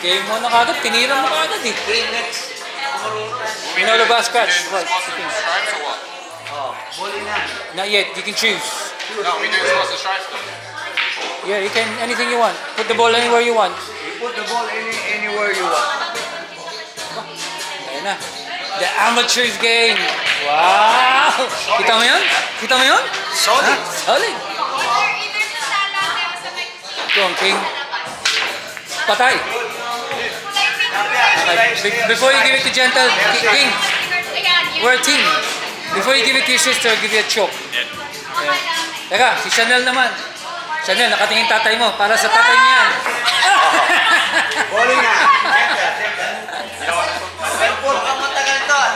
Game mo na kagad, tinira mo kagad eh. Green next. Pinolo ba scratch? Right. Stripes or what? Bowling na. Not yet, you can choose. No, we do supposed to stripes though. Yeah, you can, anything you want. Put the ball anywhere you want. You put the ball anywhere you want. Ayan na. The amateurs game. Wow! Kita mo yun? Kita mo yun? Solid. Solid. Ito ang king. Patay. Okay. Before you give it to Gentle, King, we're a team. Before you give it to your sister, I'll give you a choke. Yeah. Teka, si Chanel naman. Chanel, nakatingin tatay mo. Para sa tatay niya yan. Bowling na. Cellphone ka matagal doon.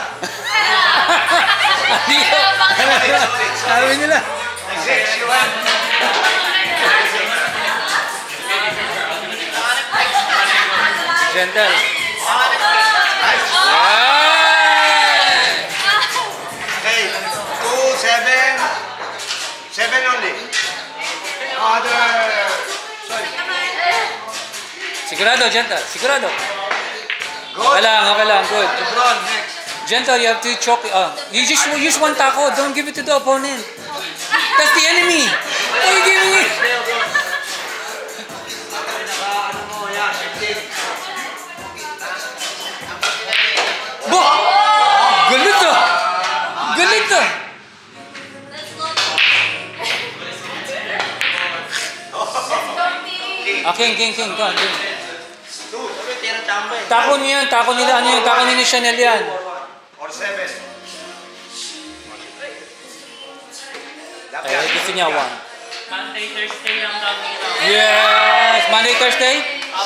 Dito. Sabi nila. Gentle. Okay, 2, 7. 7 only. Other. Sorry. Sigurado, Gentle. Sigurado. Good. Okay lang. Good. LeBron next. Gentle, you have to choke. You just use one taco. Don't give it to the opponent. That's the enemy. What are you giving it? Bo! Galit ah! Galit ah! King. Go on, King. Tako niya yan. Tako nila. Ano yun? Tako ni Chanel yan. Or 7. Ay, gusto niya 1. Monday, Thursday lang kami. Yes! Monday, Thursday?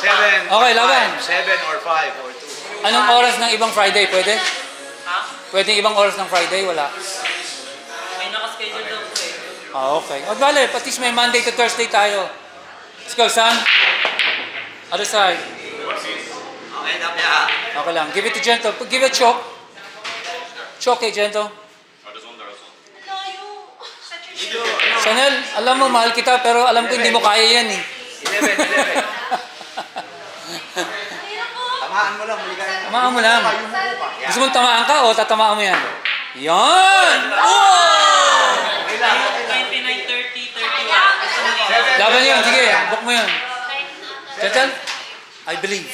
7. Okay, laban. 7 or 5 or 2. Anong oras ng ibang Friday? Pwede? Ha? Pwede ibang oras ng Friday? Wala. May nakaschedule daw po eh. Okay. O, bale, at least may Monday to Thursday tayo. Let's go, son. Other side. Okay, Tapia. Okay lang. Give it to Gentle. Give it a choke. Choke kay Gentle. Chanel, alam mo, mahal kita, pero alam ko hindi mo kaya yan eh. 11. Tamaan mo lang, maligaya. Tamaan mo lang. Yan. Gusto mong tamaan ka o tatamaan mo yan? Yan! Oh! 29, 30, 31. Laban yan. Sige, book mo yan. Gentle, I believe.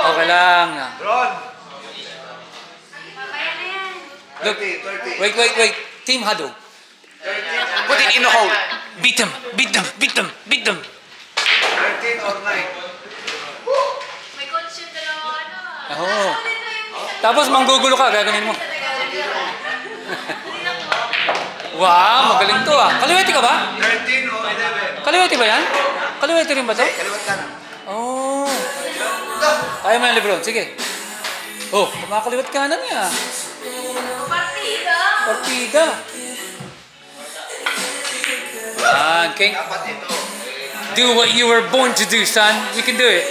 Okay lang. Ron. Look, 30. wait. Team huddle. 13 Put it in the hole. Beat them. 13 or 9. May coach yung dalawa Oo. Tapos manggugulo ka, gaganin mo. Wow, magaling to ah. Kaliwete ka ba? 13 or 11. Kaliwete ba yan? Kaliwete rin ba to? Kaliwat ka na. Oh. Kaya mo yan, Lebron. Sige. Oh, kumakaliwat kanan niya. Partida. King. Dapat ito. Do what you were born to do, son. You can do it.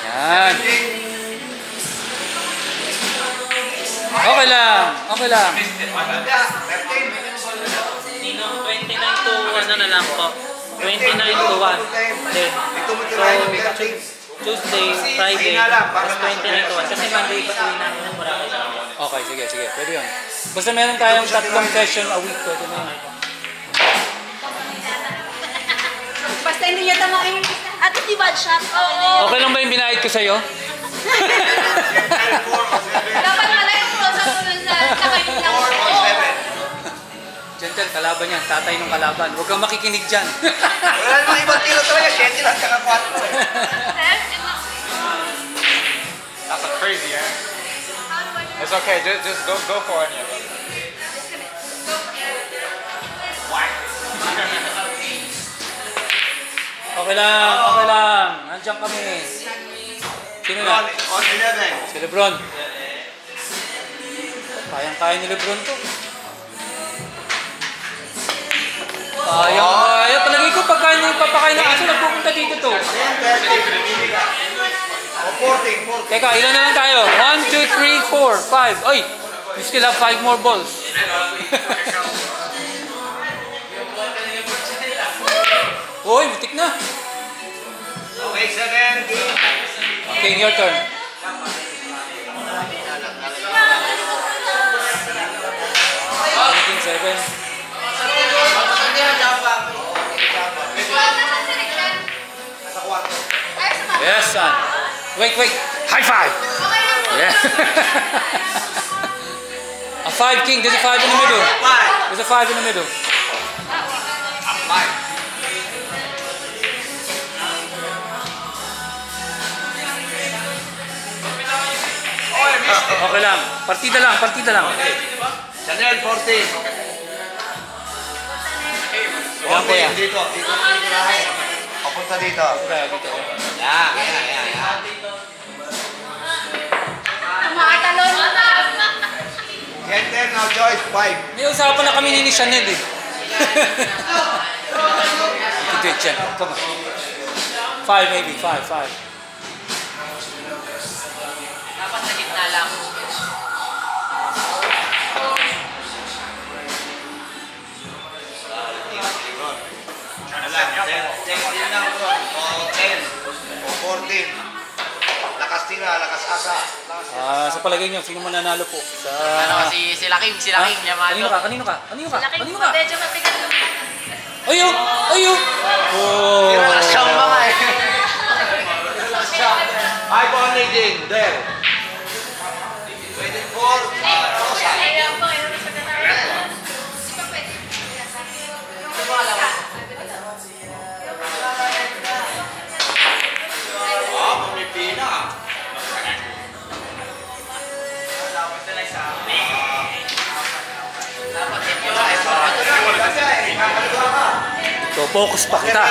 Yan. Okay lang. Nino, 29 to 1 na lang po. 29 to 1. Then, so, Tuesday, Friday, tapos 29 to 1. Kasi Monday, uwi namin ng Boracay. Okay, sige. Pwede yun. Basta meron tayong 3 session a week. Pwede na yun. Basta hindi niya tamain. At di bad shot. Okay lang ba yung binayad ko sa'yo? Dapat pala yung close up ko sa kakainin lang. 4 or 7. Gentle, kalaban yan. Tatay ng kalaban. Huwag kang makikinig dyan. Wala namang ibang tiro talaga. 7 lang saka 4. That's a crazy, eh? It's okay, just go for any of them. Okay lang. Nandiyan kami. Sino na? On 11. Si Lebron. Kayang-kaya ni Lebron to. Kaya. Palagi ko pagkain ng aso, nagpupunta dito to. 14. Teka, ilan na lang tayo? 1, 2, 3, 4, 5. Ay! You still have 5 more balls. King, your turn. King 7. Yes, son. Wait. High five. Yeah. A 5, King. There's a 5 in the middle. There's a 5 in the middle. Okay lang. Partida lang. Chanel 14. Yan po yan. Dito. Papunta dito. Dito. Yan. Tumatalon. Enter now, Joyce. 5. May usapan na kami ni Chanel eh. You do it, Chen. Come on. 5 maybe. 5. Dapat sa gitna lang. O 10. O 14. Lakas tira, lakas asa. Sa palagay niyo, sino mananalo po? Sa... Si Laking, Yamalo. Kanino ka? Laking medyo mabigat yung Ayo! Oh! Siyang mga eh. High ball leading. There. 24. Rosa. Pumipina. So, focus pa kita. 14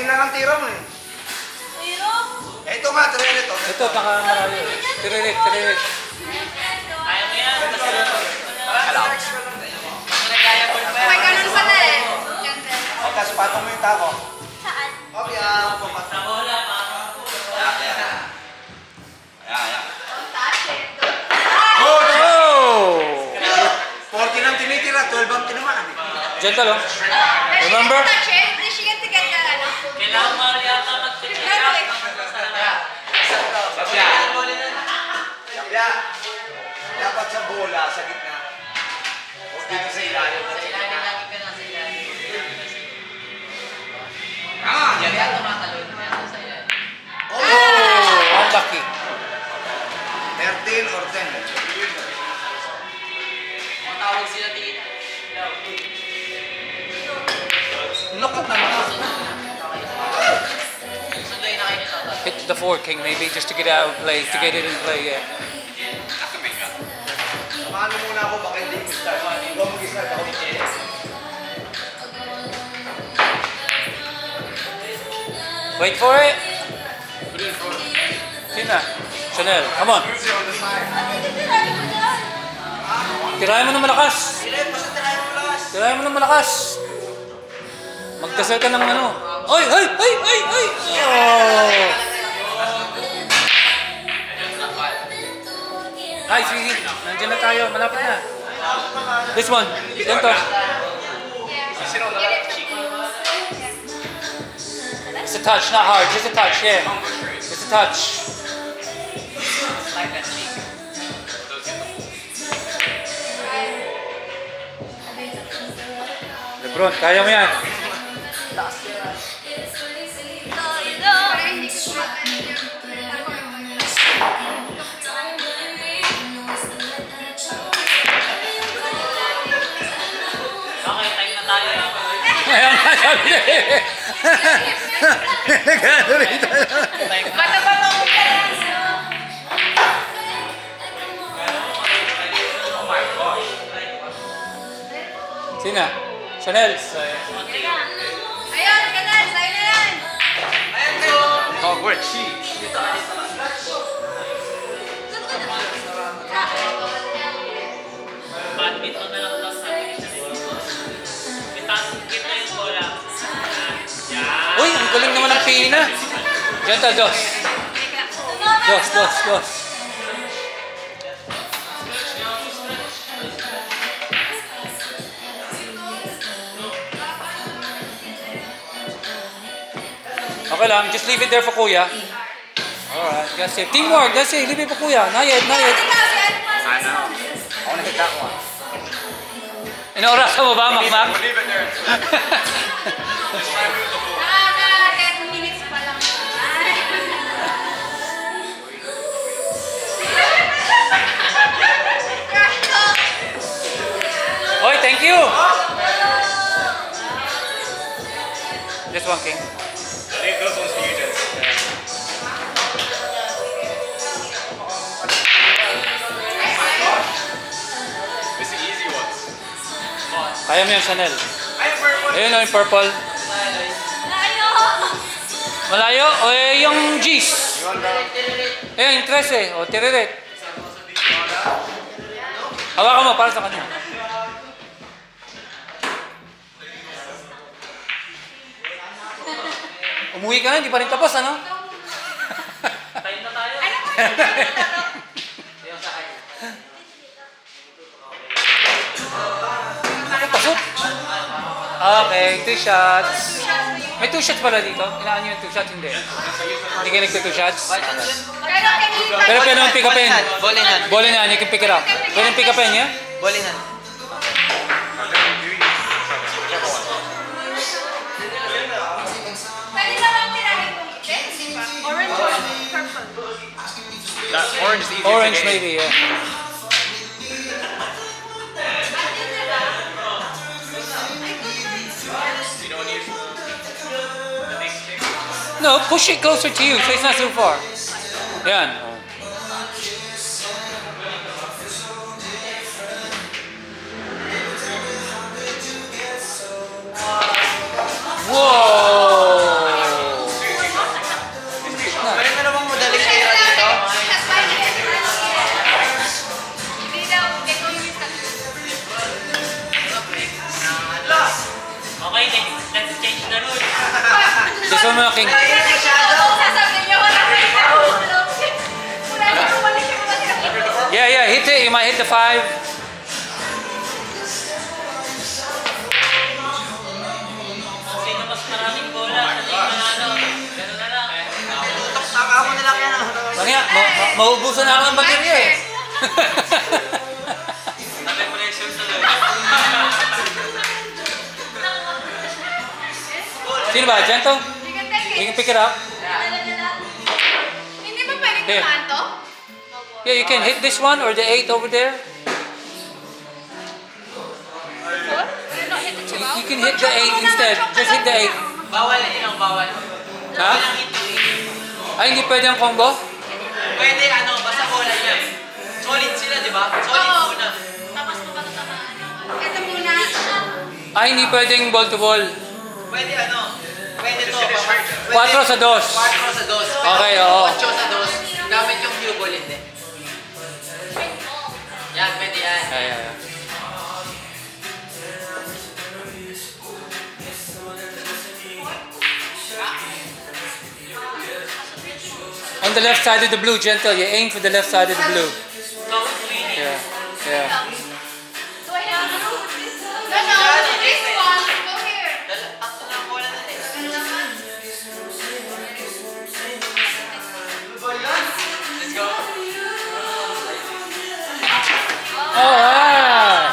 lang ang tira mo eh. Ito nga, Trellet. Ito, nakamarami. Tiririk. Ayaw mo yan. May ganun pala eh. O, tapos patong mo yung tako. Saan? Okay, Sa bola pa. Ayan. Oh! 14 ang tinitira, 12 ang tinamaan eh. Gentle, oh. Remember? Hindi siya ganti ganda, ano? Kailangan mo yata magtitira. Sabya. Dapat sa bola, sa gitna. O dito sa ilalim. Kaya tumatalon. Oh! Unlucky. 13 or 10. Matawag sila tita. Naku naman. Sunday na kayo ni Tata. Hit the 4, King, maybe, just to get out of play, to get it in play, yeah. Samahan mo muna ako, baka hindi mag-start. Ikaw mag-start ako. Wait for it. Sina? Chanel, come on. Tirahin mo ng malakas. Tirahin mo ng malakas. Magdasal ka ng ano. Oy! Oh! Ay, sige. Nandiyan na tayo. Malapit na. This one. Ganito. It's a touch, not hard. Just a touch, yeah. Just a touch. Lebron, kaya mo yan. Okay, time na tayo. Ayan nga sabi na eh. Nagano rito. Bato-bato ko pa. Sina? Chanel. Ayun, ganun. Sa'yo na yan. Oh, we're cheap. Badminton na lang daw sa akin. Kita yung bola. Yan. Uy, ang galing naman ng pina. Gentle, Dos. Dos. Okay lang, just leave it there for Kuya. Alright, that's it. Teamwork, that's it. Leave it for Kuya. Not yet, not yet. I know. I want to hit that one. Inaorasan mo ba, Makmak? We'll leave it there. Just try to move the ball. 10 minutes pa lang. Oy, thank you! Just one, King. Leave those ones for you, Jess. It's the easy ones. Kaya mo yung Chanel. Ayun o, yung purple. Malayo? O yung G's? Ayun, yung 13. O, tiririt. Hawakan mo para sa kanya. Umuwi ka na, hindi pa rin tapos, ano? Time na tayo. Pasok. Okay, 2 shots. May 2 shots pala dito. Inaan nyo yung 2 shots, hindi. Hindi kayo nagka 2 shots. Pero pwede mong pick upin. Ball in hand. Ball in hand, you can pick it up. Pwede mong pick upin, yeah? Ball in hand. Pwede naman tirahin mo red, di ba? Orange or purple? That orange is easier Orange to get. maybe, yeah. You don't need the big stick. No, push it closer to you so it's not so far. Yan. Oh. Whoa! Pwede mo namang madaling tira dito. Hindi daw, hindi ko yung Okay, let's change the rules. This one mga King. sasabihin niyo, wala na yung wala na yung wala siya mga tinakita. Yeah, yeah, hit it. You might hit the 5. Sino mas maraming bola? Ano yung manalo? Ganun na lang. Saka mo nila kaya Kaya, maubusan na ako ng baterya eh. Sabi pressure sa loob. Sino ba? Dyan to? You can pick it up. Hindi ba pwede There. tumaan to? Yeah, you can hit this one or the 8 over there. No, hit the You can hit the 8 instead. Just hit the 8. Bawal yun ang bawal. Ha? Ay, hindi pwede ang combo? Pwede basta bola yan. Solid sila, di ba? Solid Oo. muna. Tapos mo ba tatamaan? Ito muna. Ay, hindi pwedeng ball to ball. Pwede Pwede to. 4 sa 2. 4 sa 2. Okay, oo. 8 sa 2. Gamit yung cue ball, hindi. Yan, pwede yan. Yeah, yeah, yeah. On the left side of the blue, gentle. You aim for the left side of the blue. Yeah, yeah. Do I have to do this? No, this one. Go here. Akto lang bola na eh. Let's go. Alright.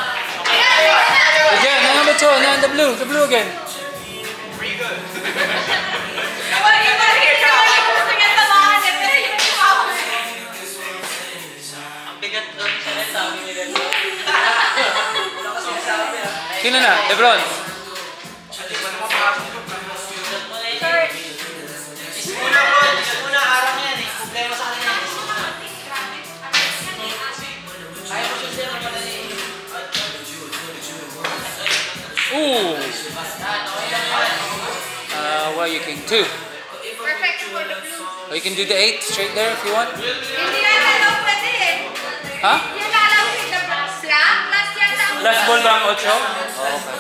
Again, number 2, now the blue again. Ang bigat doon sa net, sabi nila. Sino na? Lebron. Muna harang yan eh. Problema sa kanya. Kaya mo siya sila madali. Ooh. Well, you can 2. Perfect for the blue. Or you can do the 8 straight there if you want. Hindi na lang pwede eh. Huh? Yan na lang with the black. Last yan lang. Last ball ba ang 8? Oh, okay.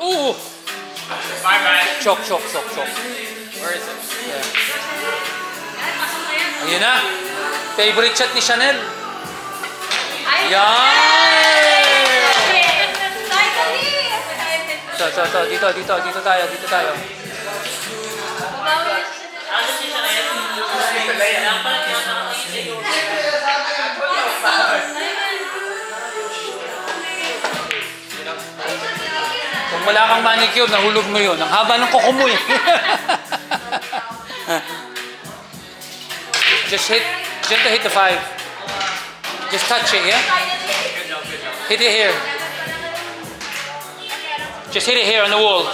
Ooh. Bye bye. Chok. Where is it? Yeah. Ayun na. Favorite shot ni Chanel. Ay, Yan! Finally! Dito tayo. Ano siya na yan? Kaya pala tinatawag Kung wala kang manicure, nahulog mo yun. Ang haba ng kuko mo eh. Just hit the 5. Just touch it, yeah? Hit it here. Just hit it here on the wall.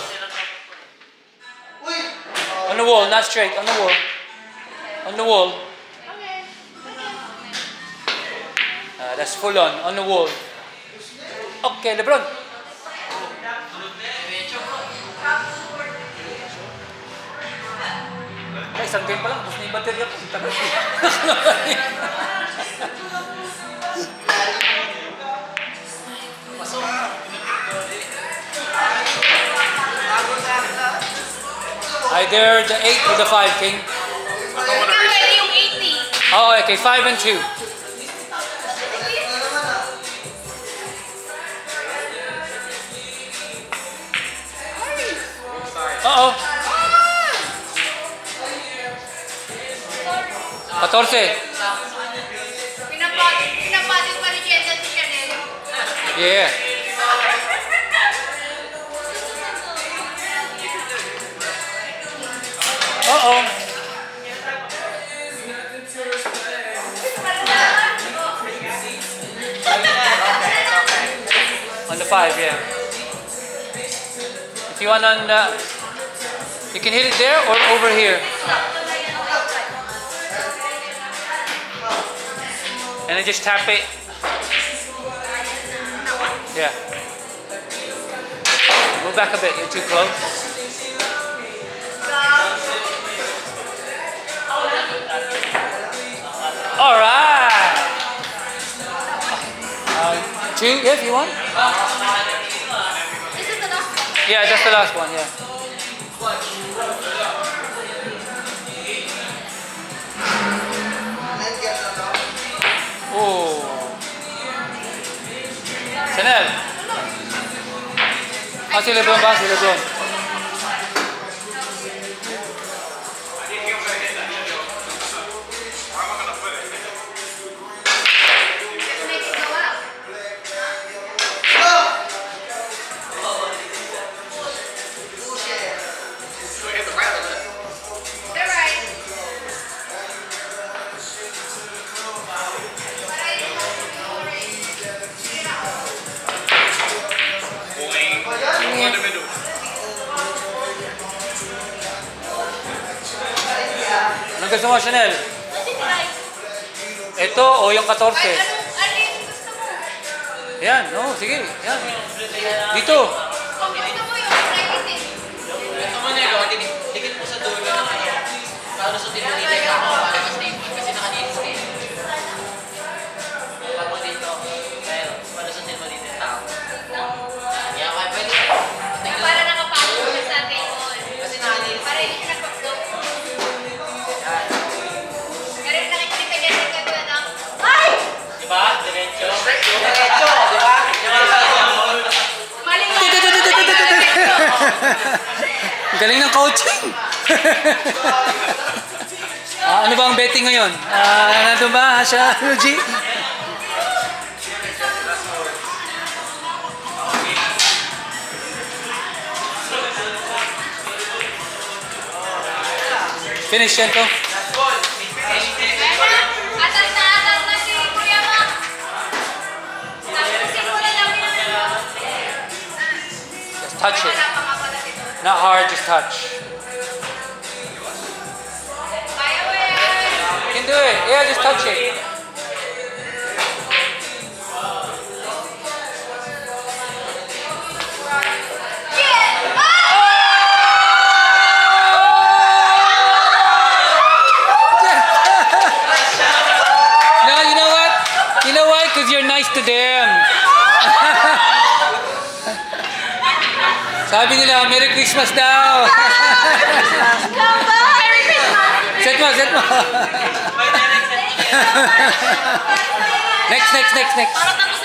On the wall, not straight, on the wall. On the wall. That's full on the wall. Okay, LeBron. Isang game pa lang, tapos na yung baterya ko. Either the 8 or the 5, King. Pwede yung 80. Oh, okay, 5 and 2. Uh-oh. 14. Pinapatin pa ni Jensen si Chanel. Yeah. Uh-oh. On the 5, yeah. If you want on you can hit it there or over here. And then just tap it. Yeah. Go back a bit, you're too close. All right. 2, if you want. This is the last one. Yeah, that's the last one, yeah. Oh. Chanel. Ah, si Lebron ba? Si Lebron. Make it go up. They're right. In the middle. Anong gusto mo, Chanel? Ito o yung 14? Ano yung gusto mo? Yan, no, sige. Yan. Dito. Gusto mo yung private. Ito mo na ito, dikit mo sa dulo ng ano. Para sa tinitay ka ako, para sa statement. Kasi nakadito eh. Pag mo dito, pero para sa tinitay ng tao. Kaya kaya pwede. Para nakapasok siya sa table. Kasi nakadito. Para hindi siya nagpapagod. Kaya rin nakikita niya rin kagawin ng, ay! Diba? Diretso. Diretso, diba? Mali nga. Galing ng coaching. Ano ba ang betting ngayon? Nandun ba siya, Luigi? Finish yan to. Atas na si Kuya Mac. Tapos simula lang yun. Just touch it. Wala pa nga pala dito. Not hard, just touch. Kaya mo yan. You can do it. Yeah, just touch it. Yeah! No, you know what? You know why? Because you're nice to them. Sabi nila, Merry Christmas daw. Merry Christmas! Set mo. Next. Para tapos